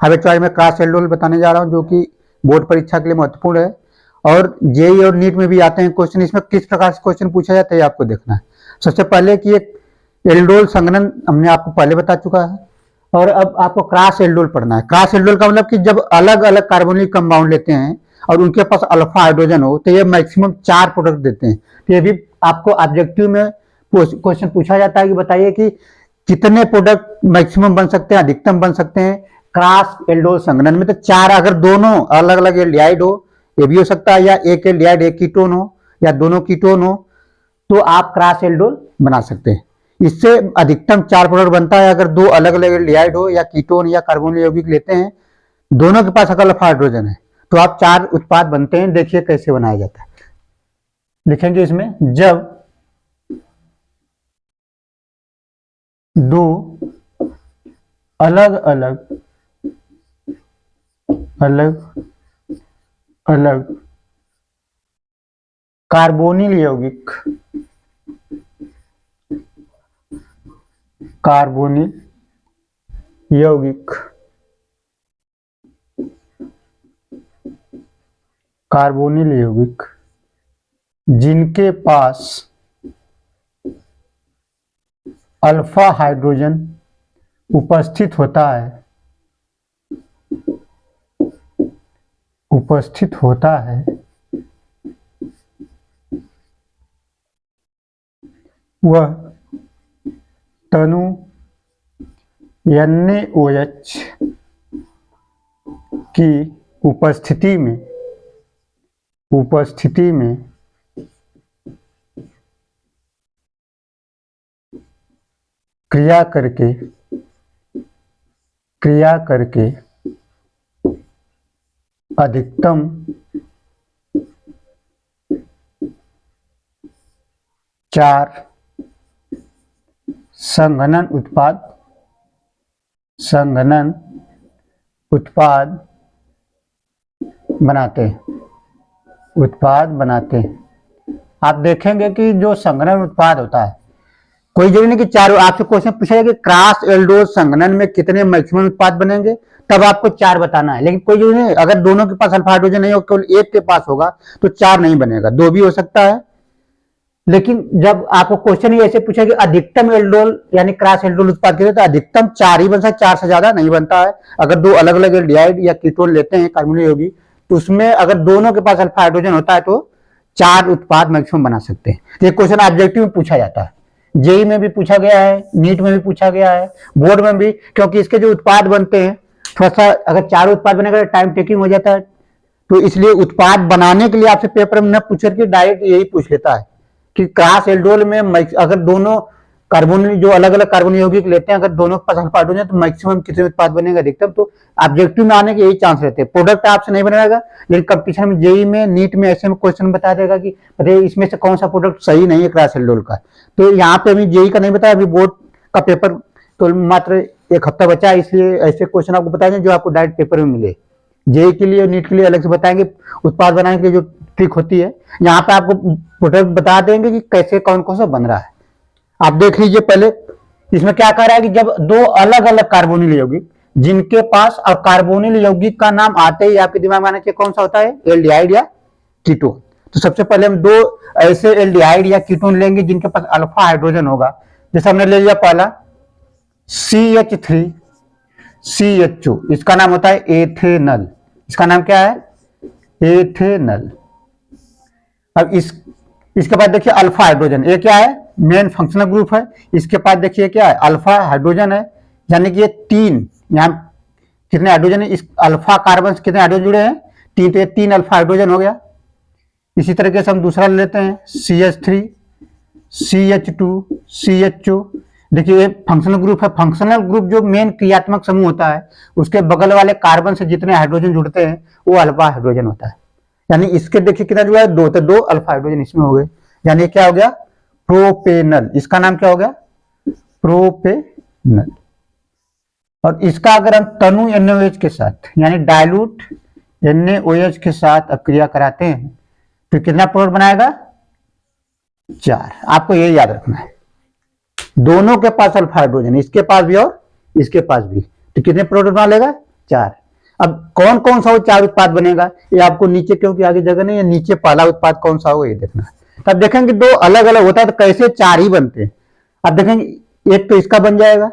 Habitual में cross aldol बताने जा रहा हूँ, जो कि बोर्ड परीक्षा के लिए महत्वपूर्ण है और जेई और नीट में भी आते हैं क्वेश्चन। इसमें किस प्रकार से क्वेश्चन पूछा जाता है आपको देखना है। सबसे पहले कि एक एल्डोल संघनन हमने आपको पहले बता चुका है, और अब आपको क्रॉस एल्डोल पढ़ना है। क्रॉस एल्डोल का मतलब कि जब अलग अलग कार्बोनिल कंपाउंड लेते हैं और उनके पास अल्फा हाइड्रोजन हो तो ये मैक्सिमम 4 प्रोडक्ट देते हैं। तो ये भी आपको ऑब्जेक्टिव में क्वेश्चन पूछा जाता है कि बताइए कि कितने प्रोडक्ट मैक्सिमम बन सकते हैं, अधिकतम बन सकते हैं क्रॉस एल्डोल संघनन में। तो 4, अगर दोनों अलग अलग एल्डिहाइड हो ये भी हो सकता है, या एक एल्डिहाइड एक कीटोन हो, या दोनों कीटोन हो, तो आप क्रॉस एल्डोल बना सकते हैं। इससे अधिकतम 4 प्रोडक्ट बनता है अगर दो अलग अलग एल्डिहाइड हो या कीटोन या कार्बोनिल यौगिक लेते हैं, दोनों के पास अल्फा हाइड्रोजन है, तो आप 4 उत्पाद बनते हैं। देखिए कैसे बनाया जाता है, लिखेंगे इसमें, जब दो अलग अलग कार्बोनिल यौगिक जिनके पास अल्फा हाइड्रोजन उपस्थित होता है वह तनु NaOH की उपस्थिति में क्रिया करके अधिकतम चार संघनन उत्पाद बनाते हैं। आप देखेंगे कि जो संघनन उत्पाद होता है, कोई जरूरी नहीं कि चारों, आपसे क्वेश्चन पूछा जाए कि क्रॉस एल्डोल संघनन में कितने मैक्सिमम उत्पाद बनेंगे, तब आपको 4 बताना है। लेकिन कोई जरूरी नहीं, अगर दोनों के पास अल्फा हाइड्रोजन नहीं हो, केवल एक के पास होगा तो 4 नहीं बनेगा, 2 भी हो सकता है। लेकिन जब आपको क्वेश्चन ही ऐसे पूछा कि अधिकतम एल्डोल यानी क्रॉस एल्डोल उत्पाद के लिए, तो अधिकतम 4 ही बन सकता है, 4 से ज्यादा नहीं बनता है। अगर दो अलग अलग एल्डिहाइड या कीटोन लेते हैं कार्बोनिल यौगिक, तो उसमें अगर दोनों के पास अल्फा हाइड्रोजन होता है तो 4 उत्पाद मैक्सिमम बना सकते हैं। तो ये क्वेश्चन ऑब्जेक्टिव में पूछा जाता है, जेई में भी पूछा गया है, नीट में भी पूछा गया है, बोर्ड में भी, क्योंकि इसके जो उत्पाद बनते हैं थोड़ा सा, अगर 4 उत्पाद बनेगा टाइम टेकिंग हो जाता है, तो इसलिए उत्पाद बनाने के लिए आपसे पेपर में न पूछ करके डायरेक्ट यही पूछ लेता है कि क्रॉस एल्डोल में अगर दोनों कार्बोनिल, जो अलग अलग कार्बोनिल यौगिक लेते हैं, अगर दोनों के पास अल्फा हाइड्रोजन तो मैक्सिमम कितने उत्पाद बनेगा अधिकतम। तो ऑब्जेक्टिव में आने के यही चांस रहते हैं। प्रोडक्ट आपसे नहीं बनाएगा, लेकिन कंपटीशन में, जेई में, नीट में ऐसे में क्वेश्चन बता देगा कि बताइए इसमें से कौन सा प्रोडक्ट सही नहीं है क्रॉस एल्डोल का। तो यहाँ पे अभी जेई का नहीं बताया, अभी बोर्ड का पेपर तो मात्र 1 हफ्ता बचा है, इसलिए ऐसे क्वेश्चन आपको बताएंगे जो आपको डायरेक्ट पेपर में मिले। जेई के लिए और नीट के लिए अलग से बताएंगे उत्पाद बनाने के जो ट्रिक होती है। यहाँ पे आपको प्रोडक्ट बता देंगे कि कैसे कौन कौन सा बन रहा है। आप देख लीजिए पहले, इसमें क्या कह रहा है कि जब दो अलग अलग कार्बोनिल यौगिक जिनके पास, और कार्बोनिल यौगिक का नाम आते ही आपके दिमाग में आना चाहिए कौन सा होता है, एल्डिहाइड या कीटोन। तो सबसे पहले हम 2 ऐसे एल्डिहाइड या कीटोन लेंगे जिनके पास अल्फा हाइड्रोजन होगा। जैसे हमने ले लिया पहला CH3CHO, इसका नाम होता है एथेनल। इसका नाम क्या है, एथेनल। अब इसके बाद देखिए अल्फा हाइड्रोजन, ये क्या है, मेन फंक्शनल ग्रुप है। इसके पास देखिए क्या है, अल्फा हाइड्रोजन है, यानी कि ये 3, यहाँ कितने हाइड्रोजन है, इस अल्फा कार्बन कितने हाइड्रोजन जुड़े हैं, 3, तो ये 3 अल्फा हाइड्रोजन हो गया। इसी तरीके से हम दूसरा ले लेते हैं CH3CH2CHO। देखिए ये फंक्शनल ग्रुप है। फंक्शनल ग्रुप जो मेन क्रियात्मक समूह होता है, उसके बगल वाले कार्बन से जितने हाइड्रोजन जुड़ते हैं वो अल्फा हाइड्रोजन होता है। यानी इसके देखिए कितना जुड़ा है, 2, तो 2 अल्फा हाइड्रोजन इसमें हो गए, यानी क्या हो गया, प्रोपेनल। इसका नाम क्या हो गया, प्रोपेनल। और इसका अगर हम तनु NaOH के साथ यानी डायलूट NaOH के साथ क्रिया कराते हैं तो कितना प्रोडक्ट बनाएगा, 4। आपको ये याद रखना है, दोनों के पास अल्फा हाइड्रोजन, इसके पास भी और इसके पास भी, तो कितने प्रोडक्ट बना लेगा, 4। अब कौन कौन सा वो 4 उत्पाद बनेगा, ये आपको नीचे क्योंकि आगे जगह नहीं है, नीचे पहला उत्पाद कौन सा होगा ये देखना है। तब देखेंगे दो अलग अलग होता है तो कैसे 4 ही बनते हैं। अब देखेंगे एक तो इसका बन जाएगा,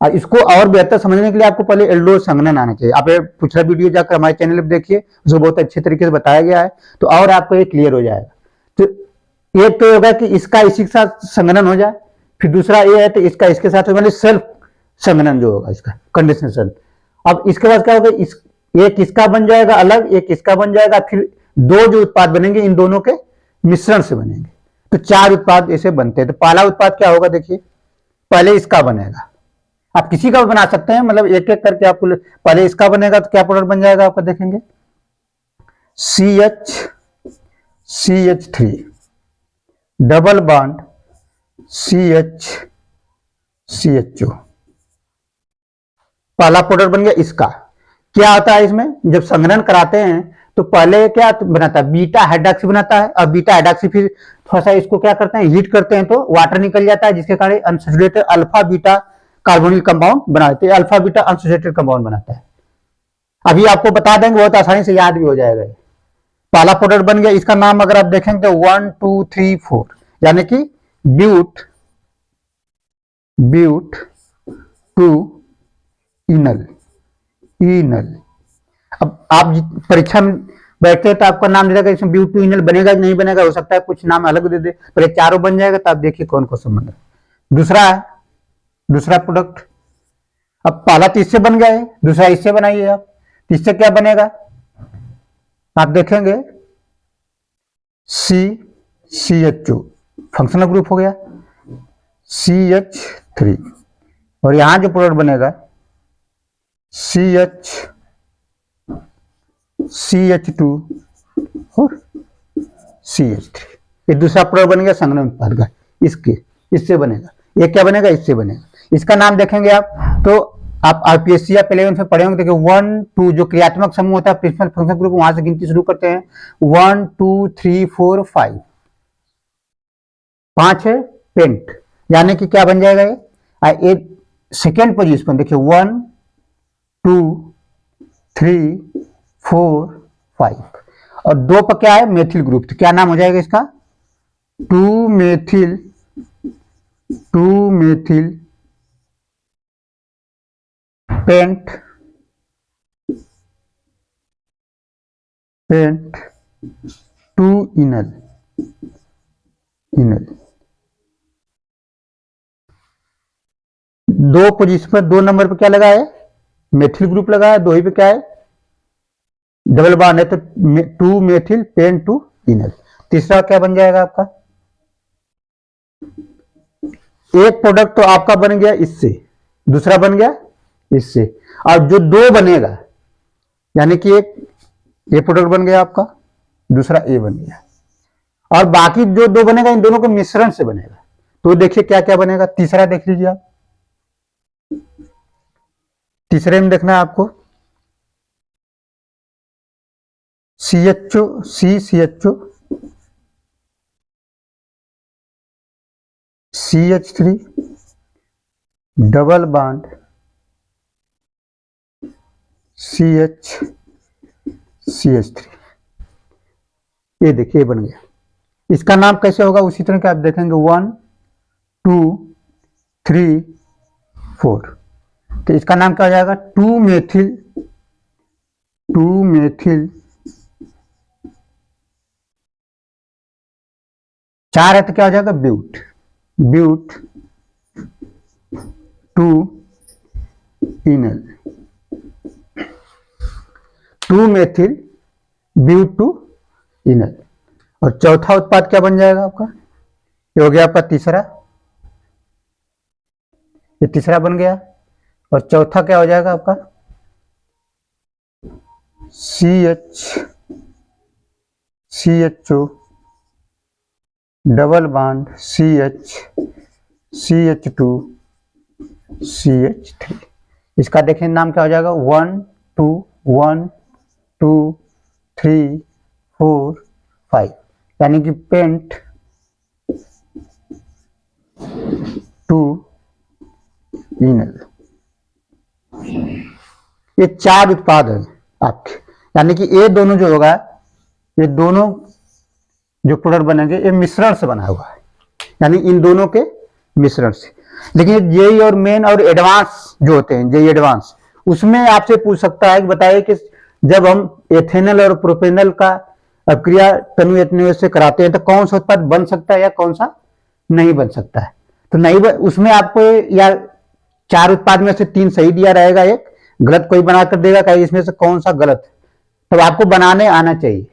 और इसको और बेहतर समझने के लिए आपको पहले एल्डोज संघनन आना चाहिए। आप पिछला वीडियो जाकर हमारे चैनल पर देखिए, उसको बहुत अच्छे तरीके से बताया गया है, तो और आपको ये क्लियर हो जाएगा। तो एक तो होगा कि इसका इसी के साथ संघनन हो जाए, फिर दूसरा ये है तो इसका इसके साथ मतलब सेल्फ संघनन जो होगा इसका कंडेंसेशन। अब इसके बाद क्या होगा, एक इसका बन जाएगा अलग, एक इसका बन जाएगा, फिर दो जो उत्पाद बनेंगे इन दोनों के मिश्रण से बनेंगे, तो 4 उत्पाद ऐसे बनते हैं। तो पहला उत्पाद क्या होगा, देखिए पहले इसका बनेगा, आप किसी का भी बना सकते हैं, मतलब एक एक करके आपको पहले इसका बनेगा तो क्या प्रोडक्ट बन जाएगा आपका, देखेंगे CH3 डबल बॉन्ड CHO, पहला प्रोडक्ट बन गया इसका। क्या होता है इसमें, जब संघनन कराते हैं तो पहले क्या बनाता है, बीटा हाइड्रॉक्सी बनाता है, और बीटा हाइड्रॉक्सी फिर थोड़ा सा इसको क्या करते हैं, हीट करते हैं तो वाटर निकल जाता है, जिसके कारण unsaturated alpha beta carbonyl compound बनाते हैं, अल्फा बीटा अनसैचुरेटेड कंपाउंड बनाता है। अभी आपको बता देंगे, बहुत आसानी से याद भी हो जाएगा। पहला प्रोडक्ट बन गया, इसका नाम अगर आप देखेंगे तो 1 2 3 4 यानी कि ब्यूट टू इनल। अब आप परीक्षा में बैठते हैं तो आपका नाम दे देगा, इसमें ब्यूट टू इनल बनेगा कि नहीं बनेगा, हो सकता है कुछ नाम अलग दे दे, पर ये चारों बन जाएगा तो आप देखिए कौन कौन सा बन रहा है। दूसरा प्रोडक्ट, अब पहला तो इससे बन गया है, दूसरा इससे बनाइए आप, इससे क्या बनेगा आप देखेंगे CHO फंक्शनल ग्रुप हो गया CH3, और यहां जो प्रोडक्ट बनेगा CH2 और CH3, ये दूसरा प्रोडक्ट बन गया संघनन उत्पाद का, इससे बनेगा। ये क्या बनेगा, इससे बनेगा। इसका नाम देखेंगे आप तो आप आरपीएससी या पहले में पढ़े होंगे, देखिए 1 2 जो क्रियात्मक समूह होता है प्रिंसिपल फंक्शन ग्रुप, वहां से गिनती शुरू करते हैं 1 2 3 4 5, 5 है पेंट, यानी कि क्या बन जाएगा ये सेकेंड पोजीशन देखिए 1 2 3 4 5, और 2 पर क्या है मेथिल ग्रुप, तो क्या नाम हो जाएगा इसका 2 मेथिल पेंट 2 इनल। 2 पोजीशन पर 2 नंबर पे क्या लगा है, मेथिल ग्रुप लगा है, 2 ही पे क्या है डबल बॉन्ड है, तो 2 मेथिल पेंट 2 इनल। तीसरा क्या बन जाएगा आपका, एक प्रोडक्ट तो आपका बन गया इससे, दूसरा बन गया इससे, और जो 2 बनेगा यानी कि एक ये प्रोडक्ट बन गया आपका, दूसरा ए बन गया, और बाकी जो 2 बनेगा इन दोनों के मिश्रण से बनेगा। तो देखिए क्या क्या बनेगा, तीसरा देख लीजिए आप, तीसरे में देखना है आपको CHO CH3 double bond CH3, ये देखिए ये बन गया। इसका नाम कैसे होगा उसी तरह के आप देखेंगे 1 2 3 4, तो इसका नाम क्या हो जाएगा 2 मेथिल 4 है तो क्या हो जाएगा ब्यूट 2 इनल, 2 मेथिल ब्यूट 2 इनल। और चौथा उत्पाद क्या बन जाएगा आपका, ये हो गया आपका तीसरा, ये तीसरा बन गया, और चौथा क्या हो जाएगा आपका CHO double bond CH2 CH3। इसका देखें नाम क्या हो जाएगा 1 2 1 2 3 4 5, यानी कि पेंट 2 इनल। ये 4 उत्पाद है आपके, यानी कि ये दोनों जो होगा, ये दोनों जो प्रोडक्ट बनेंगे ये मिश्रण से बना हुआ है, यानी इन दोनों के मिश्रण से। लेकिन जेई और मेन और एडवांस जो होते हैं, जेई एडवांस, उसमें आपसे पूछ सकता है कि बताइए कि जब हम एथेनॉल और प्रोपेनॉल का अभिक्रिया तनु एथेनॉल से कराते हैं तो कौन सा उत्पाद बन सकता है या कौन सा नहीं बन सकता है। तो नहीं उसमें आपको या 4 उत्पाद में से 3 सही दिया रहेगा, एक गलत कोई बना कर देगा, कहीं इसमें से कौन सा गलत है, तो आपको बनाने आना चाहिए।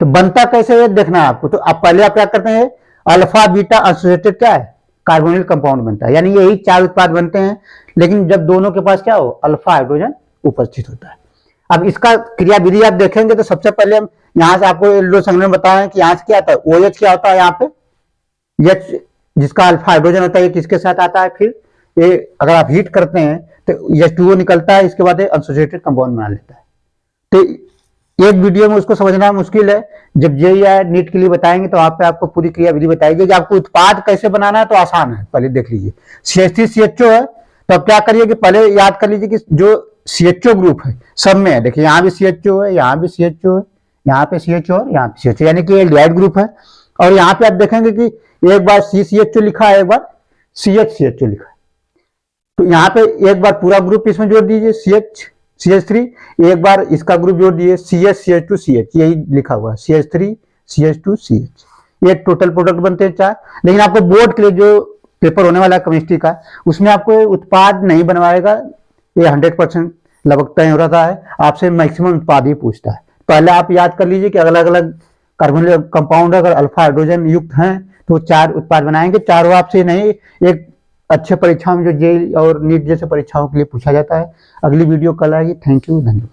तो बनता कैसे है देखना है आपको। तो आप पहले आप क्या करते हैं, अल्फा बीटा एसोसिएटेड क्या है, कार्बोनिल कंपाउंड बनता है, यानी यही 4 उत्पाद बनते हैं, लेकिन जब दोनों के पास क्या हो, अल्फा हाइड्रोजन उपस्थित होता है। अब इसका क्रिया विधि आप देखेंगे तो सबसे पहले हम यहां से आपको एल्डोज संघनन बताएं कि यहां से क्या आता है, OH क्या होता है, यहाँ पे H जिसका अल्फा हाइड्रोजन होता है, ये किसके साथ आता है, फिर ये अगर आप हीट करते हैं तो H2O निकलता है, इसके बाद एसोसिएटेड कंपाउंड बना लेता है। तो एक वीडियो में उसको समझना मुश्किल है, जब जेईई या नीट के लिए बताएंगे तो वहां पे आपको पूरी क्रिया विधि बताएगी कि आपको उत्पाद कैसे बनाना है, तो आसान है। पहले देख लीजिए CH3CHO है, तो अब क्या करिए कि पहले याद कर लीजिए कि जो CHO ग्रुप है सब में है, देखिए यहाँ भी CHO है, यहाँ भी CHO है, यहाँ पे CHO और यहाँ पे CHO, यानी कि एल्डिहाइड ग्रुप है। और यहाँ पे आप देखेंगे कि एक बार CCHO लिखा है, एक बार CHCHO लिखा है, तो यहाँ पे एक बार पूरा ग्रुप इसमें जोड़ दीजिए CH3, एक बार इसका ग्रुप जोड़ दीजिए CH2CH, यही लिखा हुआ है CH3CH2CH, ये टोटल प्रोडक्ट बनते हैं 4। लेकिन आपको बोर्ड के लिए जो पेपर होने वाला है केमिस्ट्री का, उसमें आपको उत्पाद नहीं बनवाएगा, ये 100% लगभग तय हो रहा है, आपसे मैक्सिमम उत्पाद ही पूछता है। पहले आप याद कर लीजिए कि अलग अलग कार्बोनिल कंपाउंड अगर अल्फा हाइड्रोजन युक्त हैं तो 4 उत्पाद बनाएंगे, चारों आपसे नहीं, एक अच्छे परीक्षाओं में जो जेईई और नीट जैसे परीक्षाओं के लिए पूछा जाता है। अगली वीडियो कल आएगी। थैंक यू, धन्यवाद।